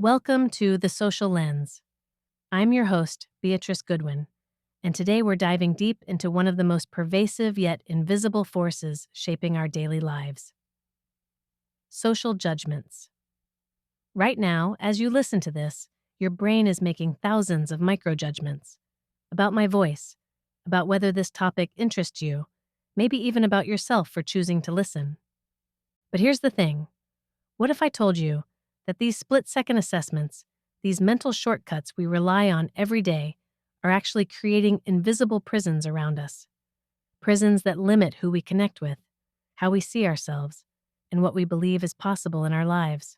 Welcome to The Social Lens. I'm your host, Beatrice Goodwin, and today we're diving deep into one of the most pervasive yet invisible forces shaping our daily lives: social judgments. Right now, as you listen to this, your brain is making thousands of micro-judgments about my voice, about whether this topic interests you, maybe even about yourself for choosing to listen. But here's the thing. What if I told you that these split-second assessments, these mental shortcuts we rely on every day, are actually creating invisible prisons around us? Prisons that limit who we connect with, how we see ourselves, and what we believe is possible in our lives.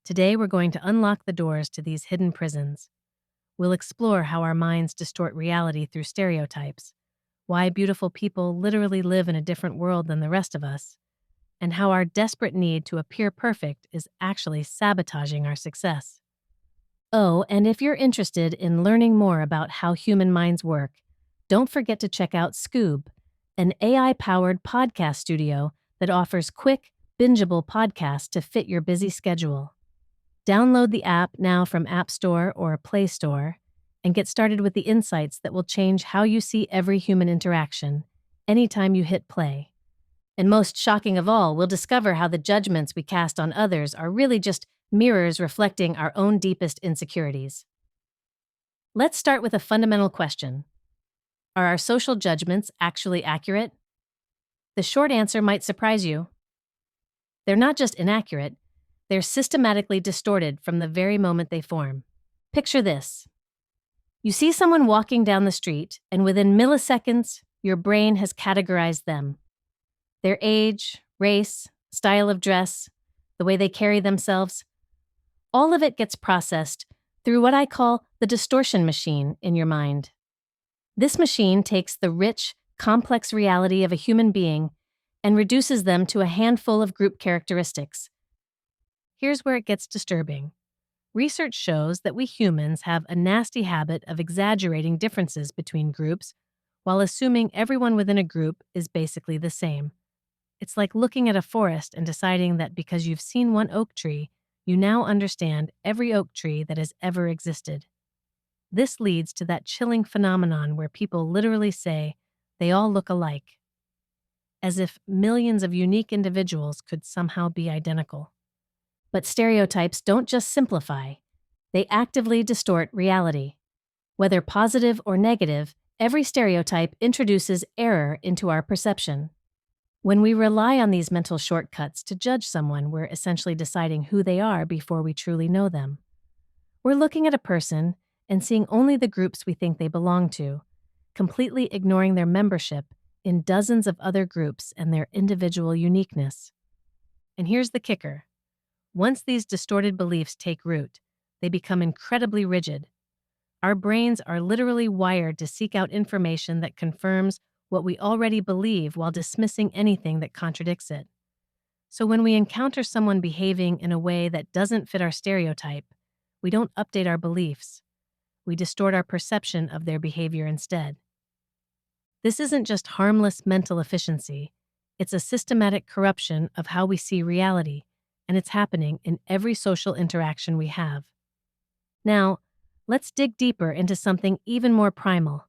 Today, we're going to unlock the doors to these hidden prisons. We'll explore how our minds distort reality through stereotypes, why beautiful people literally live in a different world than the rest of us, and how our desperate need to appear perfect is actually sabotaging our success. Oh, and if you're interested in learning more about how human minds work, don't forget to check out Skoob, an AI-powered podcast studio that offers quick, bingeable podcasts to fit your busy schedule. Download the app now from App Store or Play Store and get started with the insights that will change how you see every human interaction anytime you hit play. And most shocking of all, we'll discover how the judgments we cast on others are really just mirrors reflecting our own deepest insecurities. Let's start with a fundamental question. Are our social judgments actually accurate? The short answer might surprise you. They're not just inaccurate, they're systematically distorted from the very moment they form. Picture this. You see someone walking down the street, and within milliseconds, your brain has categorized them. Their age, race, style of dress, the way they carry themselves, all of it gets processed through what I call the distortion machine in your mind. This machine takes the rich, complex reality of a human being and reduces them to a handful of group characteristics. Here's where it gets disturbing. Research shows that we humans have a nasty habit of exaggerating differences between groups while assuming everyone within a group is basically the same. It's like looking at a forest and deciding that because you've seen one oak tree, you now understand every oak tree that has ever existed. This leads to that chilling phenomenon where people literally say they all look alike, as if millions of unique individuals could somehow be identical. But stereotypes don't just simplify, they actively distort reality. Whether positive or negative, every stereotype introduces error into our perception. When we rely on these mental shortcuts to judge someone, we're essentially deciding who they are before we truly know them. We're looking at a person and seeing only the groups we think they belong to, completely ignoring their membership in dozens of other groups and their individual uniqueness. And here's the kicker. Once these distorted beliefs take root, they become incredibly rigid. Our brains are literally wired to seek out information that confirms what we already believe while dismissing anything that contradicts it. So when we encounter someone behaving in a way that doesn't fit our stereotype, we don't update our beliefs. We distort our perception of their behavior instead. This isn't just harmless mental efficiency. It's a systematic corruption of how we see reality, and it's happening in every social interaction we have. Now, let's dig deeper into something even more primal: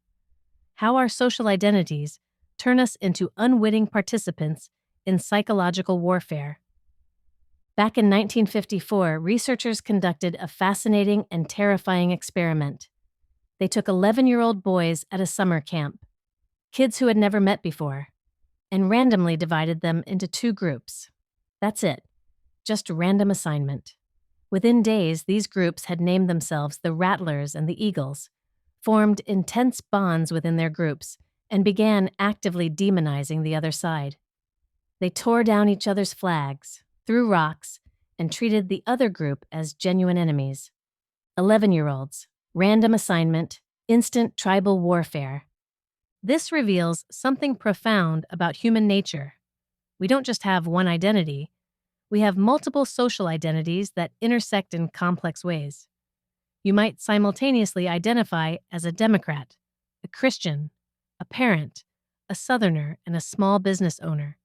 how our social identities turn us into unwitting participants in psychological warfare. Back in 1954, researchers conducted a fascinating and terrifying experiment. They took 11-year-old boys at a summer camp, kids who had never met before, and randomly divided them into two groups. That's it, just random assignment. Within days, these groups had named themselves the Rattlers and the Eagles, formed intense bonds within their groups, and began actively demonizing the other side. They tore down each other's flags, threw rocks, and treated the other group as genuine enemies. 11-year-olds, random assignment, instant tribal warfare. This reveals something profound about human nature. We don't just have one identity. We have multiple social identities that intersect in complex ways. You might simultaneously identify as a Democrat, a Christian, a parent, a Southerner, and a small business owner.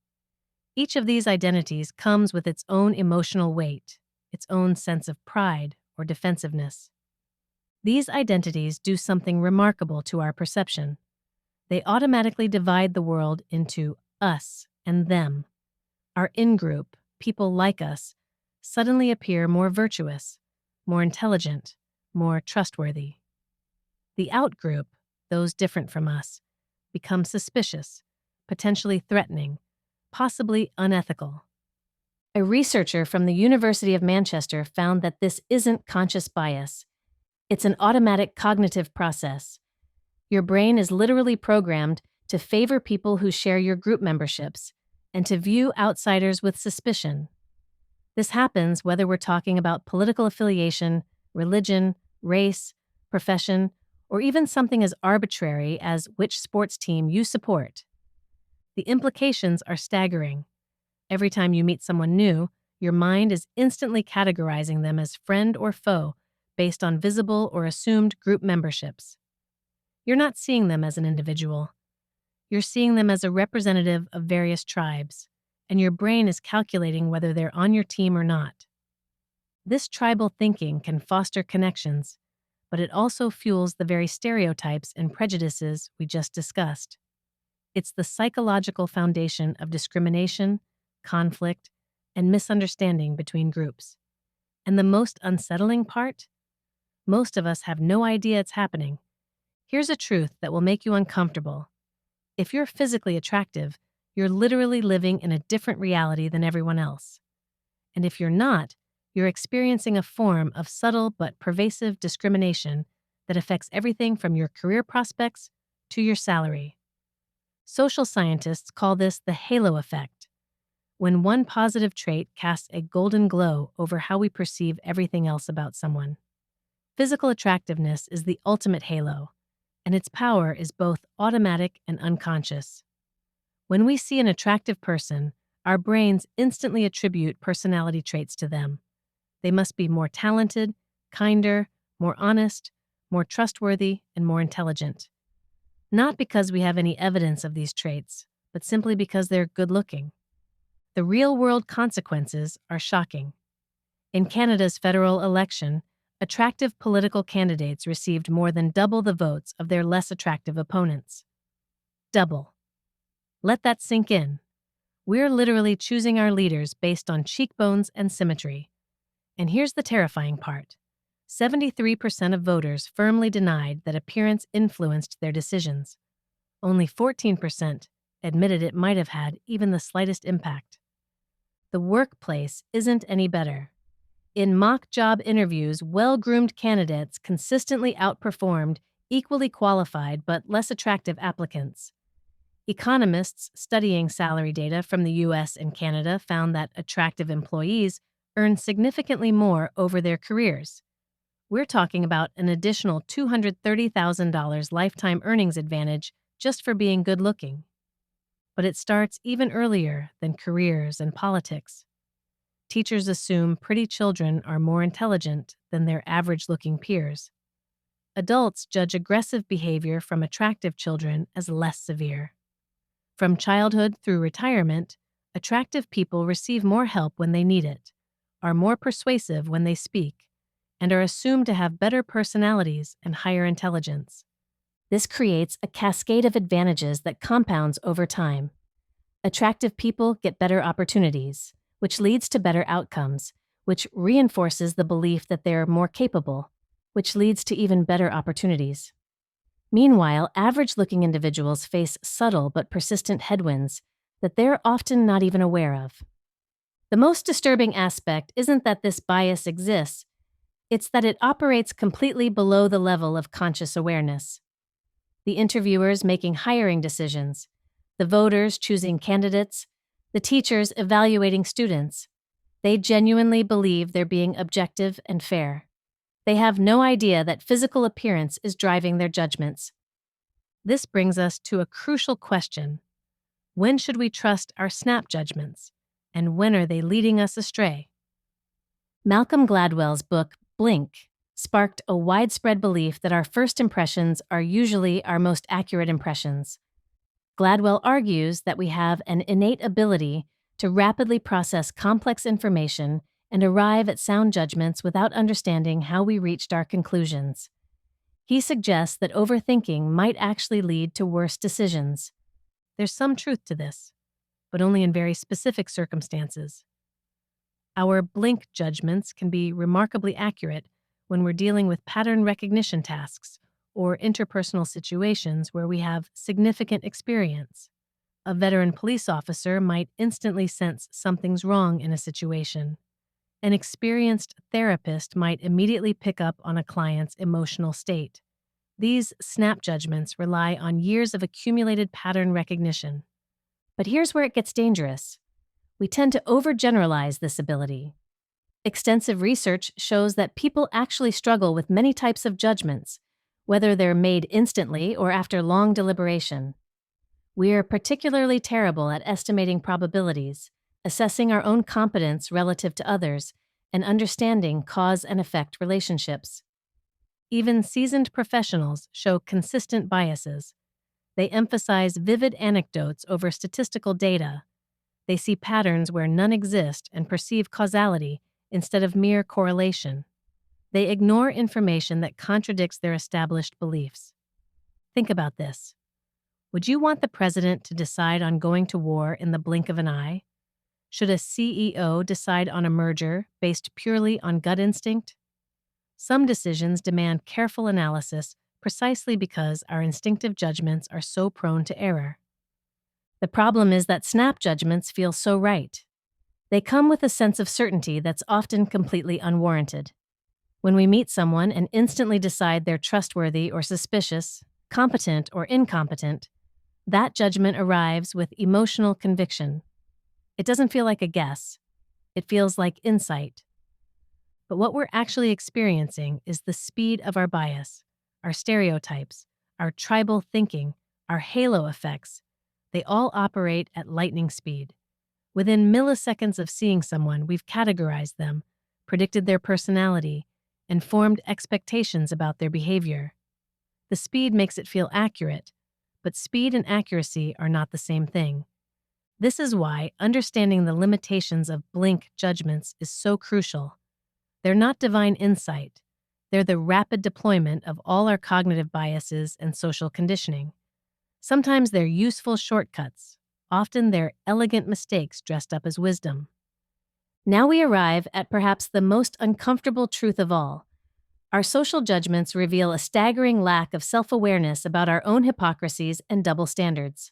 Each of these identities comes with its own emotional weight, its own sense of pride or defensiveness. These identities do something remarkable to our perception. They automatically divide the world into us and them. Our in-group, people like us, suddenly appear more virtuous, more intelligent, more trustworthy. The out-group, those different from us, become suspicious, potentially threatening, possibly unethical. A researcher from the University of Manchester found that this isn't conscious bias. It's an automatic cognitive process. Your brain is literally programmed to favor people who share your group memberships and to view outsiders with suspicion. This happens whether we're talking about political affiliation, religion, race, profession, or even something as arbitrary as which sports team you support. The implications are staggering. Every time you meet someone new, your mind is instantly categorizing them as friend or foe based on visible or assumed group memberships. You're not seeing them as an individual. You're seeing them as a representative of various tribes, and your brain is calculating whether they're on your team or not. This tribal thinking can foster connections, but it also fuels the very stereotypes and prejudices we just discussed. It's the psychological foundation of discrimination, conflict, and misunderstanding between groups. And the most unsettling part? Most of us have no idea it's happening. Here's a truth that will make you uncomfortable. If you're physically attractive, you're literally living in a different reality than everyone else. And if you're not, you're experiencing a form of subtle but pervasive discrimination that affects everything from your career prospects to your salary. Social scientists call this the halo effect, when one positive trait casts a golden glow over how we perceive everything else about someone. Physical attractiveness is the ultimate halo, and its power is both automatic and unconscious. When we see an attractive person, our brains instantly attribute personality traits to them. They must be more talented, kinder, more honest, more trustworthy, and more intelligent. Not because we have any evidence of these traits, but simply because they're good-looking. The real-world consequences are shocking. In Canada's federal election, attractive political candidates received more than double the votes of their less attractive opponents. Double. Let that sink in. We're literally choosing our leaders based on cheekbones and symmetry. And here's the terrifying part. 73% of voters firmly denied that appearance influenced their decisions. Only 14% admitted it might have had even the slightest impact. The workplace isn't any better. In mock job interviews, well-groomed candidates consistently outperformed equally qualified but less attractive applicants. Economists studying salary data from the US and Canada found that attractive employees earn significantly more over their careers. We're talking about an additional $230,000 lifetime earnings advantage just for being good-looking. But it starts even earlier than careers and politics. Teachers assume pretty children are more intelligent than their average-looking peers. Adults judge aggressive behavior from attractive children as less severe. From childhood through retirement, attractive people receive more help when they need it, are more persuasive when they speak, and are assumed to have better personalities and higher intelligence. This creates a cascade of advantages that compounds over time. Attractive people get better opportunities, which leads to better outcomes, which reinforces the belief that they're more capable, which leads to even better opportunities. Meanwhile, average-looking individuals face subtle but persistent headwinds that they're often not even aware of. The most disturbing aspect isn't that this bias exists, it's that it operates completely below the level of conscious awareness. The interviewers making hiring decisions, the voters choosing candidates, the teachers evaluating students, they genuinely believe they're being objective and fair. They have no idea that physical appearance is driving their judgments. This brings us to a crucial question. When should we trust our snap judgments? And when are they leading us astray? Malcolm Gladwell's book, Blink, sparked a widespread belief that our first impressions are usually our most accurate impressions. Gladwell argues that we have an innate ability to rapidly process complex information and arrive at sound judgments without understanding how we reached our conclusions. He suggests that overthinking might actually lead to worse decisions. There's some truth to this, but only in very specific circumstances. Our blink judgments can be remarkably accurate when we're dealing with pattern recognition tasks or interpersonal situations where we have significant experience. A veteran police officer might instantly sense something's wrong in a situation. An experienced therapist might immediately pick up on a client's emotional state. These snap judgments rely on years of accumulated pattern recognition. But here's where it gets dangerous. We tend to overgeneralize this ability. Extensive research shows that people actually struggle with many types of judgments, whether they're made instantly or after long deliberation. We're particularly terrible at estimating probabilities, assessing our own competence relative to others, and understanding cause and effect relationships. Even seasoned professionals show consistent biases. They emphasize vivid anecdotes over statistical data. They see patterns where none exist and perceive causality instead of mere correlation. They ignore information that contradicts their established beliefs. Think about this. Would you want the president to decide on going to war in the blink of an eye? Should a CEO decide on a merger based purely on gut instinct? Some decisions demand careful analysis precisely because our instinctive judgments are so prone to error. The problem is that snap judgments feel so right. They come with a sense of certainty that's often completely unwarranted. When we meet someone and instantly decide they're trustworthy or suspicious, competent or incompetent, that judgment arrives with emotional conviction. It doesn't feel like a guess. It feels like insight. But what we're actually experiencing is the speed of our bias, our stereotypes, our tribal thinking, our halo effects. They all operate at lightning speed. Within milliseconds of seeing someone, we've categorized them, predicted their personality, and formed expectations about their behavior. The speed makes it feel accurate, but speed and accuracy are not the same thing. This is why understanding the limitations of blink judgments is so crucial. They're not divine insight. They're the rapid deployment of all our cognitive biases and social conditioning. Sometimes they're useful shortcuts. Often they're elegant mistakes dressed up as wisdom. Now we arrive at perhaps the most uncomfortable truth of all. Our social judgments reveal a staggering lack of self-awareness about our own hypocrisies and double standards.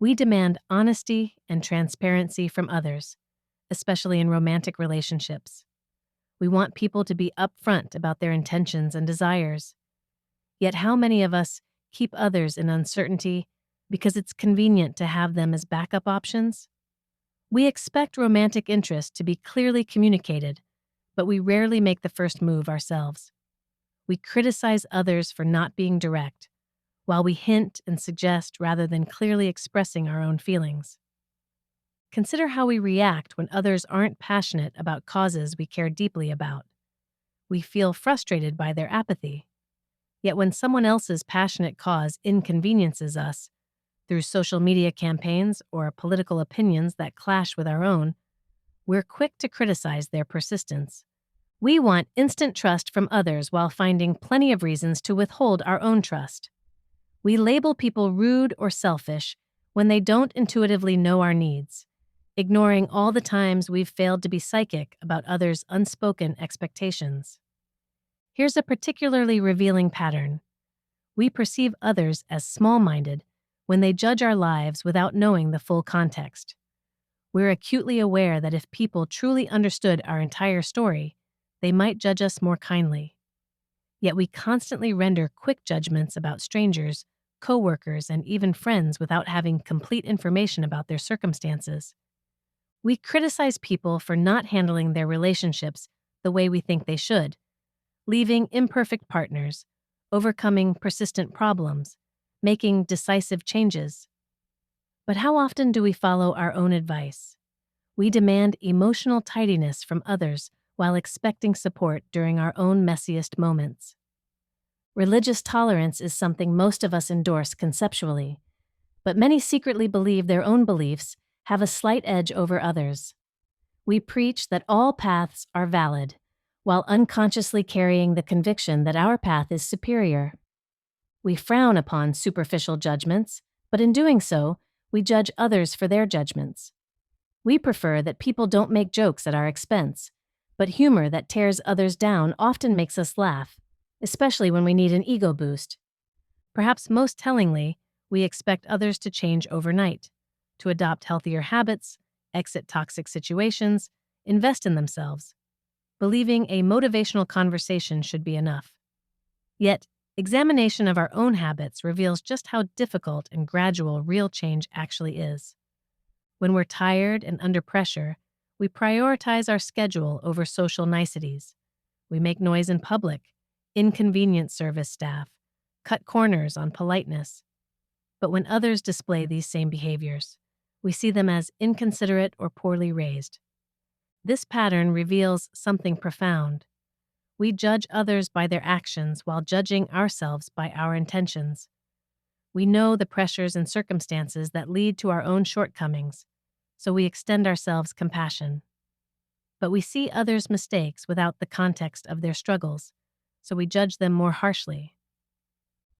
We demand honesty and transparency from others, especially in romantic relationships. We want people to be upfront about their intentions and desires. Yet how many of us keep others in uncertainty because it's convenient to have them as backup options? We expect romantic interest to be clearly communicated, but we rarely make the first move ourselves. We criticize others for not being direct, while we hint and suggest rather than clearly expressing our own feelings. Consider how we react when others aren't passionate about causes we care deeply about. We feel frustrated by their apathy. Yet when someone else's passionate cause inconveniences us, through social media campaigns or political opinions that clash with our own, we're quick to criticize their persistence. We want instant trust from others while finding plenty of reasons to withhold our own trust. We label people rude or selfish when they don't intuitively know our needs, ignoring all the times we've failed to be psychic about others' unspoken expectations. Here's a particularly revealing pattern. We perceive others as small-minded when they judge our lives without knowing the full context. We're acutely aware that if people truly understood our entire story, they might judge us more kindly. Yet we constantly render quick judgments about strangers, coworkers, and even friends without having complete information about their circumstances. We criticize people for not handling their relationships the way we think they should, leaving imperfect partners, overcoming persistent problems, making decisive changes. But how often do we follow our own advice? We demand emotional tidiness from others while expecting support during our own messiest moments. Religious tolerance is something most of us endorse conceptually, but many secretly believe their own beliefs have a slight edge over others. We preach that all paths are valid, while unconsciously carrying the conviction that our path is superior. We frown upon superficial judgments, but in doing so, we judge others for their judgments. We prefer that people don't make jokes at our expense, but humor that tears others down often makes us laugh, especially when we need an ego boost. Perhaps most tellingly, we expect others to change overnight, to adopt healthier habits, exit toxic situations, invest in themselves, believing a motivational conversation should be enough. Yet, examination of our own habits reveals just how difficult and gradual real change actually is. When we're tired and under pressure, we prioritize our schedule over social niceties. We make noise in public, inconvenience service staff, cut corners on politeness. But when others display these same behaviors, we see them as inconsiderate or poorly raised. This pattern reveals something profound. We judge others by their actions while judging ourselves by our intentions. We know the pressures and circumstances that lead to our own shortcomings, so we extend ourselves compassion. But we see others' mistakes without the context of their struggles, so we judge them more harshly.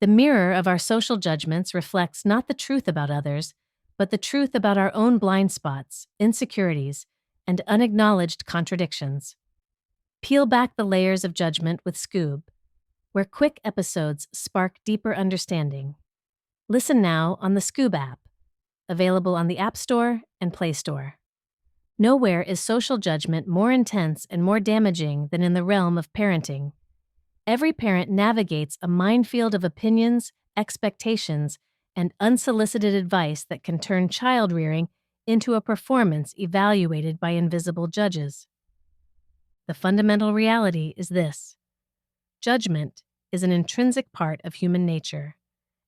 The mirror of our social judgments reflects not the truth about others, but the truth about our own blind spots, insecurities, and unacknowledged contradictions. Peel back the layers of judgment with Skoob, where quick episodes spark deeper understanding. Listen now on the Skoob app, available on the App Store and Play Store. Nowhere is social judgment more intense and more damaging than in the realm of parenting. Every parent navigates a minefield of opinions, expectations, and unsolicited advice that can turn child rearing into a performance evaluated by invisible judges. The fundamental reality is this: judgment is an intrinsic part of human nature,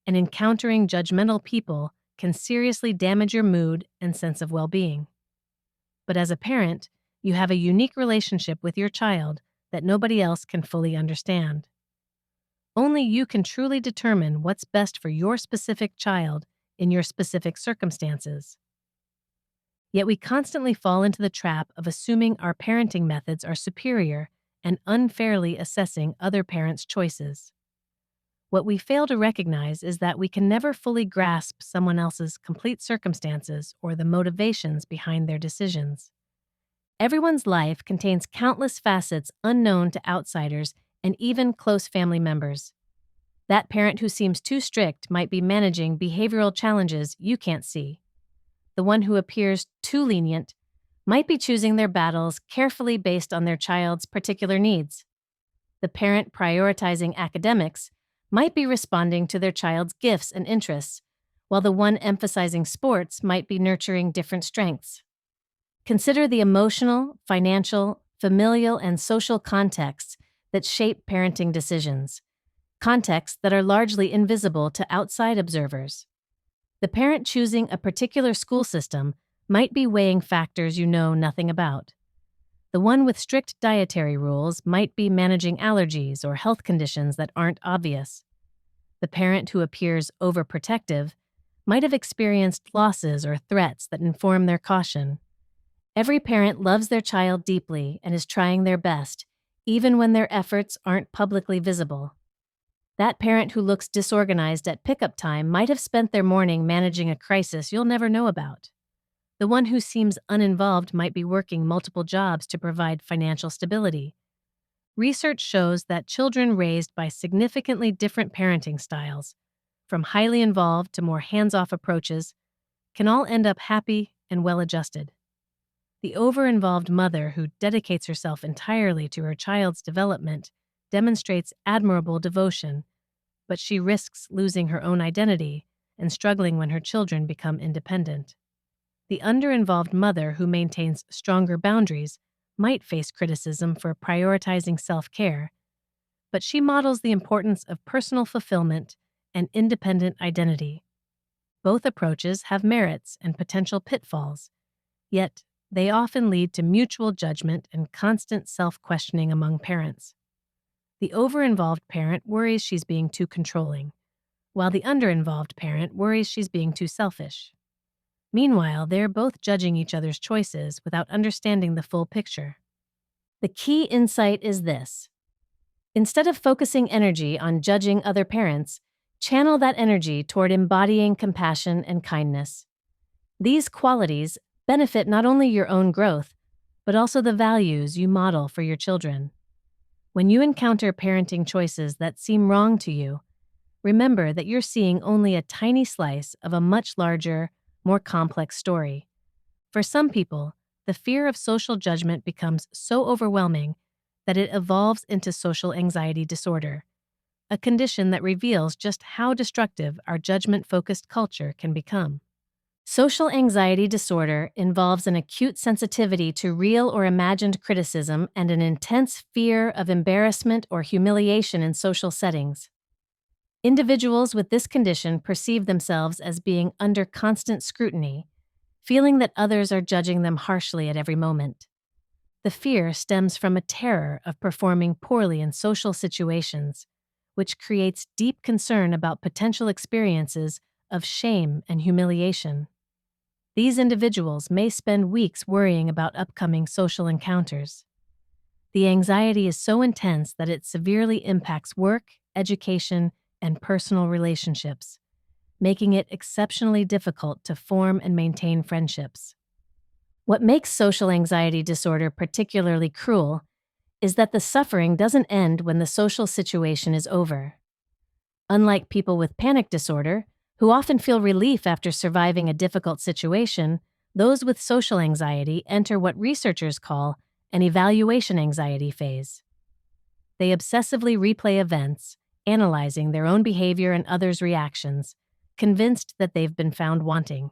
and encountering judgmental people can seriously damage your mood and sense of well-being. But as a parent, you have a unique relationship with your child that nobody else can fully understand. Only you can truly determine what's best for your specific child in your specific circumstances. Yet we constantly fall into the trap of assuming our parenting methods are superior and unfairly assessing other parents' choices. What we fail to recognize is that we can never fully grasp someone else's complete circumstances or the motivations behind their decisions. Everyone's life contains countless facets unknown to outsiders and even close family members. That parent who seems too strict might be managing behavioral challenges you can't see. The one who appears too lenient might be choosing their battles carefully based on their child's particular needs. The parent prioritizing academics might be responding to their child's gifts and interests, while the one emphasizing sports might be nurturing different strengths. Consider the emotional, financial, familial, and social contexts that shape parenting decisions, contexts that are largely invisible to outside observers. The parent choosing a particular school system might be weighing factors you know nothing about. The one with strict dietary rules might be managing allergies or health conditions that aren't obvious. The parent who appears overprotective might have experienced losses or threats that inform their caution. Every parent loves their child deeply and is trying their best, even when their efforts aren't publicly visible. That parent who looks disorganized at pickup time might have spent their morning managing a crisis you'll never know about. The one who seems uninvolved might be working multiple jobs to provide financial stability. Research shows that children raised by significantly different parenting styles, from highly involved to more hands-off approaches, can all end up happy and well-adjusted. The over-involved mother who dedicates herself entirely to her child's development demonstrates admirable devotion, but she risks losing her own identity and struggling when her children become independent. The under-involved mother who maintains stronger boundaries might face criticism for prioritizing self-care, but she models the importance of personal fulfillment and independent identity. Both approaches have merits and potential pitfalls, yet they often lead to mutual judgment and constant self-questioning among parents. The over-involved parent worries she's being too controlling, while the under-involved parent worries she's being too selfish. Meanwhile, they're both judging each other's choices without understanding the full picture. The key insight is this. Instead of focusing energy on judging other parents, channel that energy toward embodying compassion and kindness. These qualities benefit not only your own growth, but also the values you model for your children. When you encounter parenting choices that seem wrong to you, remember that you're seeing only a tiny slice of a much larger, more complex story. For some people, the fear of social judgment becomes so overwhelming that it evolves into social anxiety disorder, a condition that reveals just how destructive our judgment-focused culture can become. Social anxiety disorder involves an acute sensitivity to real or imagined criticism and an intense fear of embarrassment or humiliation in social settings. Individuals with this condition perceive themselves as being under constant scrutiny, feeling that others are judging them harshly at every moment. The fear stems from a terror of performing poorly in social situations, which creates deep concern about potential experiences of shame and humiliation. These individuals may spend weeks worrying about upcoming social encounters. The anxiety is so intense that it severely impacts work, education, and personal relationships, making it exceptionally difficult to form and maintain friendships. What makes social anxiety disorder particularly cruel is that the suffering doesn't end when the social situation is over. Unlike people with panic disorder, who often feel relief after surviving a difficult situation, those with social anxiety enter what researchers call an evaluation anxiety phase. They obsessively replay events, analyzing their own behavior and others' reactions, convinced that they've been found wanting.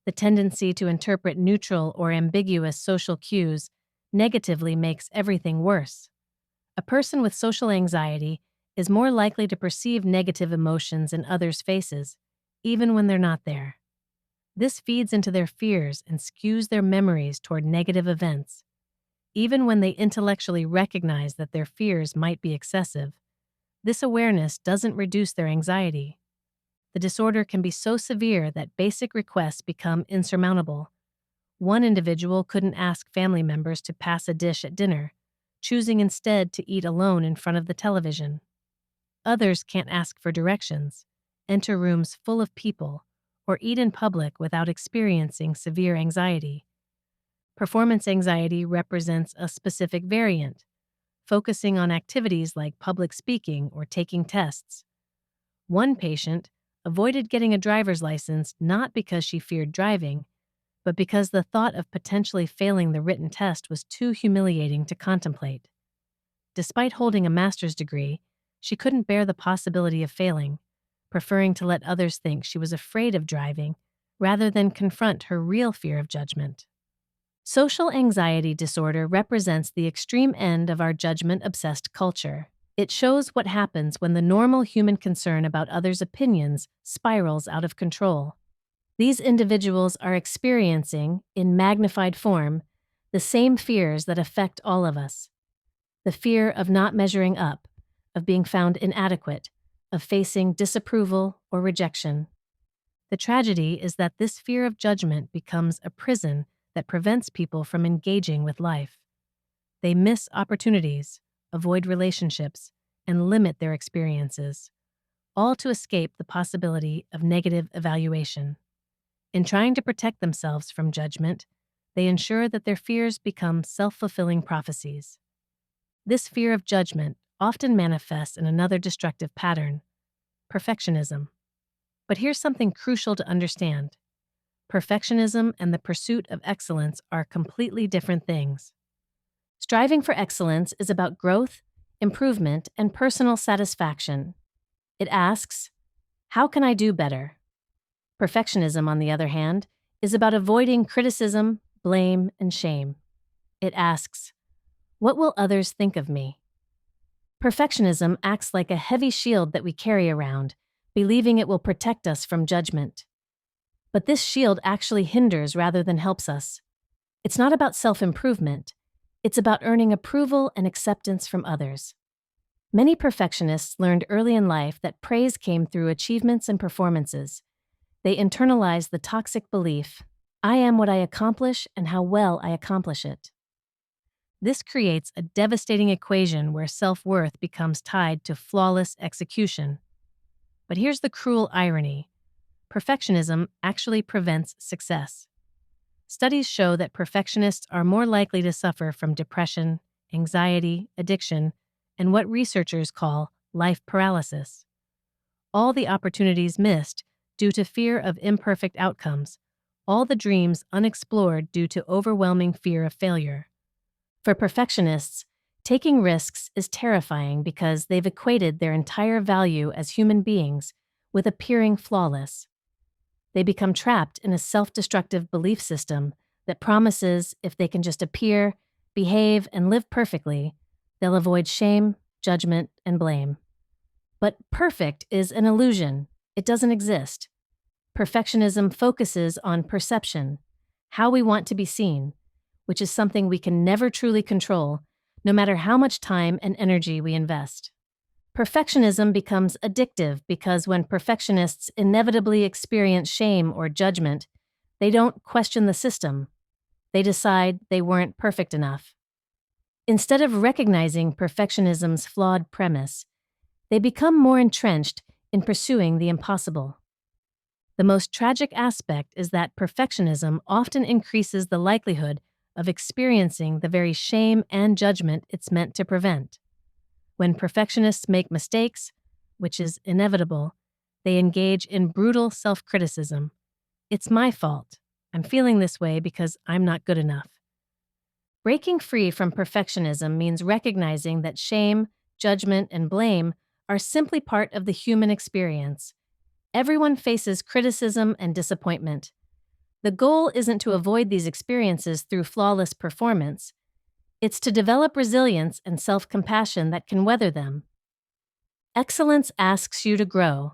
The tendency to interpret neutral or ambiguous social cues negatively makes everything worse. A person with social anxiety is more likely to perceive negative emotions in others' faces, even when they're not there. This feeds into their fears and skews their memories toward negative events. Even when they intellectually recognize that their fears might be excessive, this awareness doesn't reduce their anxiety. The disorder can be so severe that basic requests become insurmountable. One individual couldn't ask family members to pass a dish at dinner, choosing instead to eat alone in front of the television. Others can't ask for directions, enter rooms full of people, or eat in public without experiencing severe anxiety. Performance anxiety represents a specific variant, focusing on activities like public speaking or taking tests. One patient avoided getting a driver's license not because she feared driving, but because the thought of potentially failing the written test was too humiliating to contemplate. Despite holding a master's degree, she couldn't bear the possibility of failing, preferring to let others think she was afraid of driving rather than confront her real fear of judgment. Social anxiety disorder represents the extreme end of our judgment-obsessed culture. It shows what happens when the normal human concern about others' opinions spirals out of control. These individuals are experiencing, in magnified form, the same fears that affect all of us. The fear of not measuring up, of being found inadequate, of facing disapproval or rejection. The tragedy is that this fear of judgment becomes a prison that prevents people from engaging with life. They miss opportunities, avoid relationships, and limit their experiences, all to escape the possibility of negative evaluation. In trying to protect themselves from judgment, they ensure that their fears become self-fulfilling prophecies. This fear of judgment often manifests in another destructive pattern, perfectionism. But here's something crucial to understand. Perfectionism and the pursuit of excellence are completely different things. Striving for excellence is about growth, improvement, and personal satisfaction. It asks, how can I do better? Perfectionism, on the other hand, is about avoiding criticism, blame, and shame. It asks, what will others think of me? Perfectionism acts like a heavy shield that we carry around, believing it will protect us from judgment. But this shield actually hinders rather than helps us. It's not about self-improvement. It's about earning approval and acceptance from others. Many perfectionists learned early in life that praise came through achievements and performances, They internalize the toxic belief, I am what I accomplish and how well I accomplish it. This creates a devastating equation where self-worth becomes tied to flawless execution. But here's the cruel irony. Perfectionism actually prevents success. Studies show that perfectionists are more likely to suffer from depression, anxiety, addiction, and what researchers call life paralysis. All the opportunities missed due to fear of imperfect outcomes, all the dreams unexplored due to overwhelming fear of failure. For perfectionists, taking risks is terrifying because they've equated their entire value as human beings with appearing flawless. They become trapped in a self-destructive belief system that promises if they can just appear, behave, and live perfectly, they'll avoid shame, judgment, and blame. But perfect is an illusion. It doesn't exist. Perfectionism focuses on perception, how we want to be seen, which is something we can never truly control, no matter how much time and energy we invest. Perfectionism becomes addictive because when perfectionists inevitably experience shame or judgment, they don't question the system. They decide they weren't perfect enough. Instead of recognizing perfectionism's flawed premise, they become more entrenched in pursuing the impossible. The most tragic aspect is that perfectionism often increases the likelihood of experiencing the very shame and judgment it's meant to prevent. When perfectionists make mistakes, which is inevitable, they engage in brutal self-criticism. It's my fault. I'm feeling this way because I'm not good enough. Breaking free from perfectionism means recognizing that shame, judgment, and blame are simply part of the human experience. Everyone faces criticism and disappointment. The goal isn't to avoid these experiences through flawless performance. It's to develop resilience and self-compassion that can weather them. Excellence asks you to grow.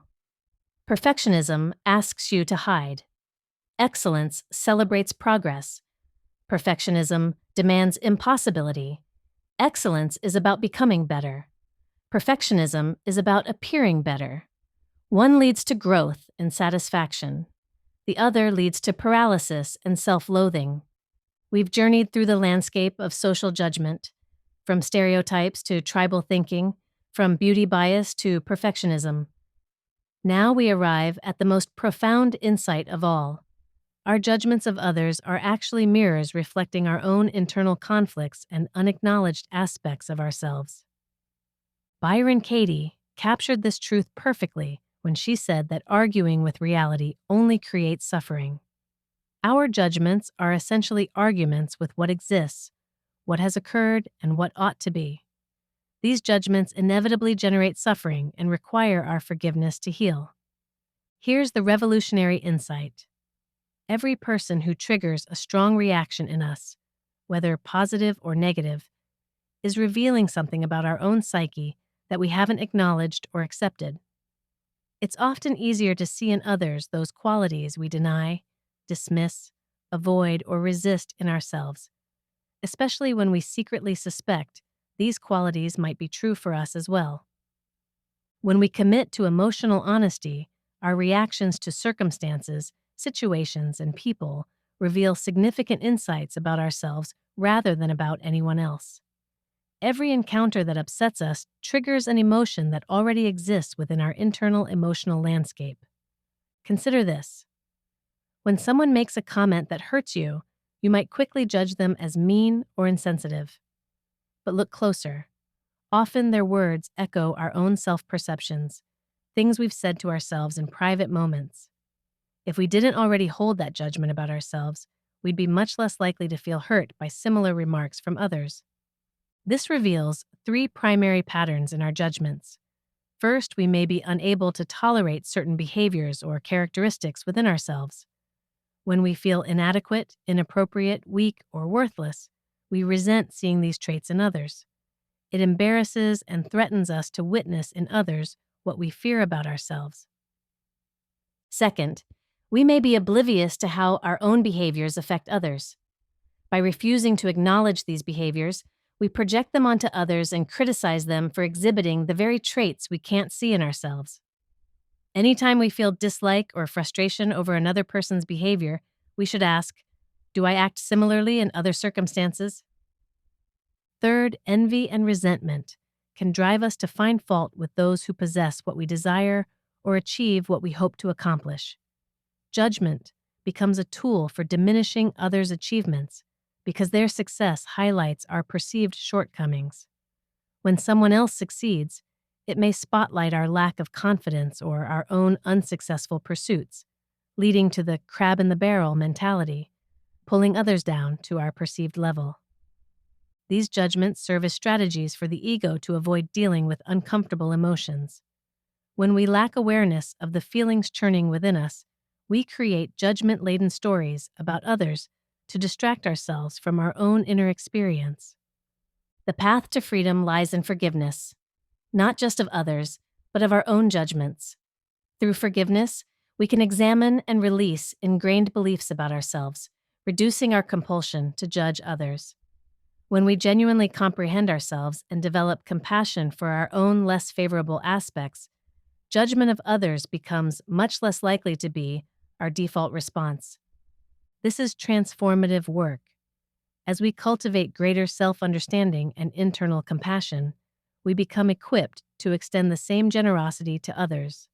Perfectionism asks you to hide. Excellence celebrates progress. Perfectionism demands impossibility. Excellence is about becoming better. Perfectionism is about appearing better. One leads to growth and satisfaction. The other leads to paralysis and self-loathing. We've journeyed through the landscape of social judgment, from stereotypes to tribal thinking, from beauty bias to perfectionism. Now we arrive at the most profound insight of all. Our judgments of others are actually mirrors reflecting our own internal conflicts and unacknowledged aspects of ourselves. Byron Katie captured this truth perfectly when she said that arguing with reality only creates suffering. Our judgments are essentially arguments with what exists, what has occurred, and what ought to be. These judgments inevitably generate suffering and require our forgiveness to heal. Here's the revolutionary insight. Every person who triggers a strong reaction in us, whether positive or negative, is revealing something about our own psyche that we haven't acknowledged or accepted. It's often easier to see in others those qualities we deny, dismiss, avoid, or resist in ourselves, especially when we secretly suspect these qualities might be true for us as well. When we commit to emotional honesty, our reactions to circumstances, situations, and people reveal significant insights about ourselves rather than about anyone else. Every encounter that upsets us triggers an emotion that already exists within our internal emotional landscape. Consider this. When someone makes a comment that hurts you, you might quickly judge them as mean or insensitive. But look closer. Often their words echo our own self-perceptions, things we've said to ourselves in private moments. If we didn't already hold that judgment about ourselves, we'd be much less likely to feel hurt by similar remarks from others. This reveals three primary patterns in our judgments. First, we may be unable to tolerate certain behaviors or characteristics within ourselves. When we feel inadequate, inappropriate, weak, or worthless, we resent seeing these traits in others. It embarrasses and threatens us to witness in others what we fear about ourselves. Second, we may be oblivious to how our own behaviors affect others. By refusing to acknowledge these behaviors, we project them onto others and criticize them for exhibiting the very traits we can't see in ourselves. Anytime we feel dislike or frustration over another person's behavior, we should ask, do I act similarly in other circumstances? Third, envy and resentment can drive us to find fault with those who possess what we desire or achieve what we hope to accomplish. Judgment becomes a tool for diminishing others' achievements because their success highlights our perceived shortcomings. When someone else succeeds, it may spotlight our lack of confidence or our own unsuccessful pursuits, leading to the crab in the barrel mentality, pulling others down to our perceived level. These judgments serve as strategies for the ego to avoid dealing with uncomfortable emotions. When we lack awareness of the feelings churning within us, we create judgment-laden stories about others to distract ourselves from our own inner experience. The path to freedom lies in forgiveness, not just of others, but of our own judgments. Through forgiveness, we can examine and release ingrained beliefs about ourselves, reducing our compulsion to judge others. When we genuinely comprehend ourselves and develop compassion for our own less favorable aspects, judgment of others becomes much less likely to be our default response. This is transformative work. As we cultivate greater self-understanding and internal compassion, we become equipped to extend the same generosity to others.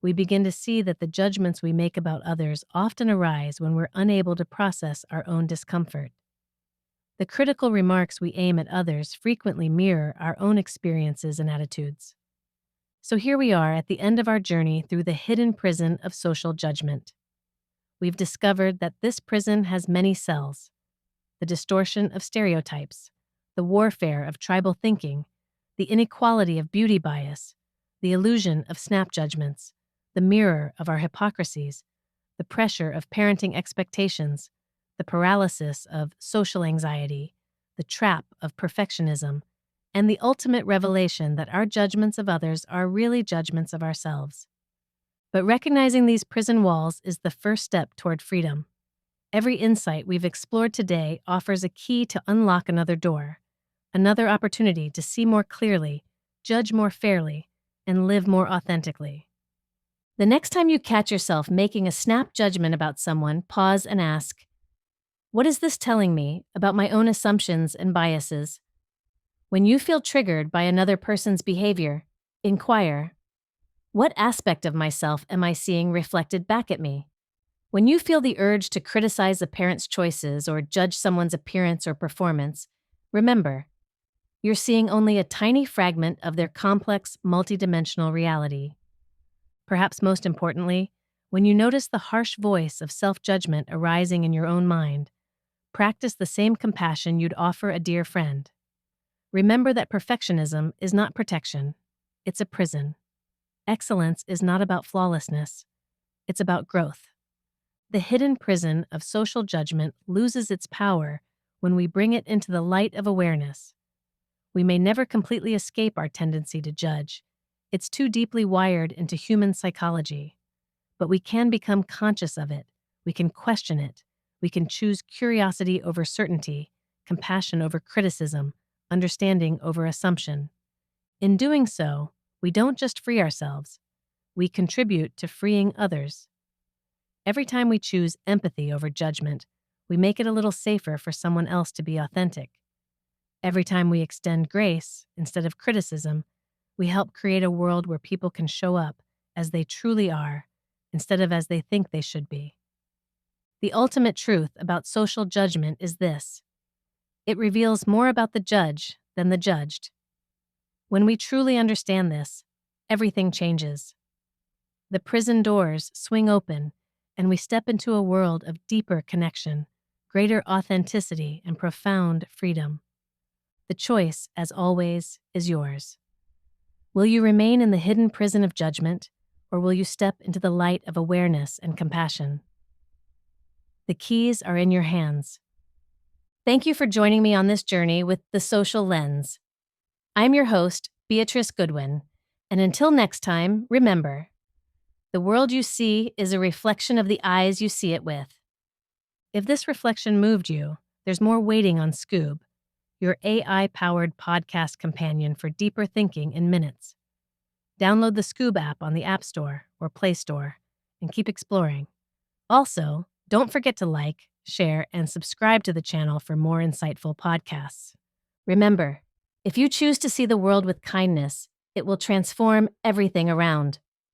We begin to see that the judgments we make about others often arise when we're unable to process our own discomfort. The critical remarks we aim at others frequently mirror our own experiences and attitudes. So here we are at the end of our journey through the hidden prison of social judgment. We've discovered that this prison has many cells: the distortion of stereotypes, the warfare of tribal thinking, the inequality of beauty bias, the illusion of snap judgments, the mirror of our hypocrisies, the pressure of parenting expectations, the paralysis of social anxiety, the trap of perfectionism, and the ultimate revelation that our judgments of others are really judgments of ourselves. But recognizing these prison walls is the first step toward freedom. Every insight we've explored today offers a key to unlock another door, another opportunity to see more clearly, judge more fairly, and live more authentically. The next time you catch yourself making a snap judgment about someone, pause and ask, what is this telling me about my own assumptions and biases? When you feel triggered by another person's behavior, inquire, what aspect of myself am I seeing reflected back at me? When you feel the urge to criticize a parent's choices or judge someone's appearance or performance, remember, you're seeing only a tiny fragment of their complex, multidimensional reality. Perhaps most importantly, when you notice the harsh voice of self-judgment arising in your own mind, practice the same compassion you'd offer a dear friend. Remember that perfectionism is not protection, it's a prison. Excellence is not about flawlessness, it's about growth. The hidden prison of social judgment loses its power when we bring it into the light of awareness. We may never completely escape our tendency to judge. It's too deeply wired into human psychology. But we can become conscious of it. We can question it. We can choose curiosity over certainty, compassion over criticism, understanding over assumption. In doing so, we don't just free ourselves. We contribute to freeing others. Every time we choose empathy over judgment, we make it a little safer for someone else to be authentic. Every time we extend grace instead of criticism, we help create a world where people can show up as they truly are, instead of as they think they should be. The ultimate truth about social judgment is this: it reveals more about the judge than the judged. When we truly understand this, everything changes. The prison doors swing open, and we step into a world of deeper connection, greater authenticity, and profound freedom. The choice, as always, is yours. Will you remain in the hidden prison of judgment, or will you step into the light of awareness and compassion? The keys are in your hands. Thank you for joining me on this journey with The Social Lens. I'm your host, Beatrice Goodwin, and until next time, remember, the world you see is a reflection of the eyes you see it with. If this reflection moved you, there's more waiting on Skoob, your AI-powered podcast companion for deeper thinking in minutes. Download the Skoob app on the App Store or Play Store and keep exploring. Also, don't forget to like, share, and subscribe to the channel for more insightful podcasts. Remember, if you choose to see the world with kindness, it will transform everything around.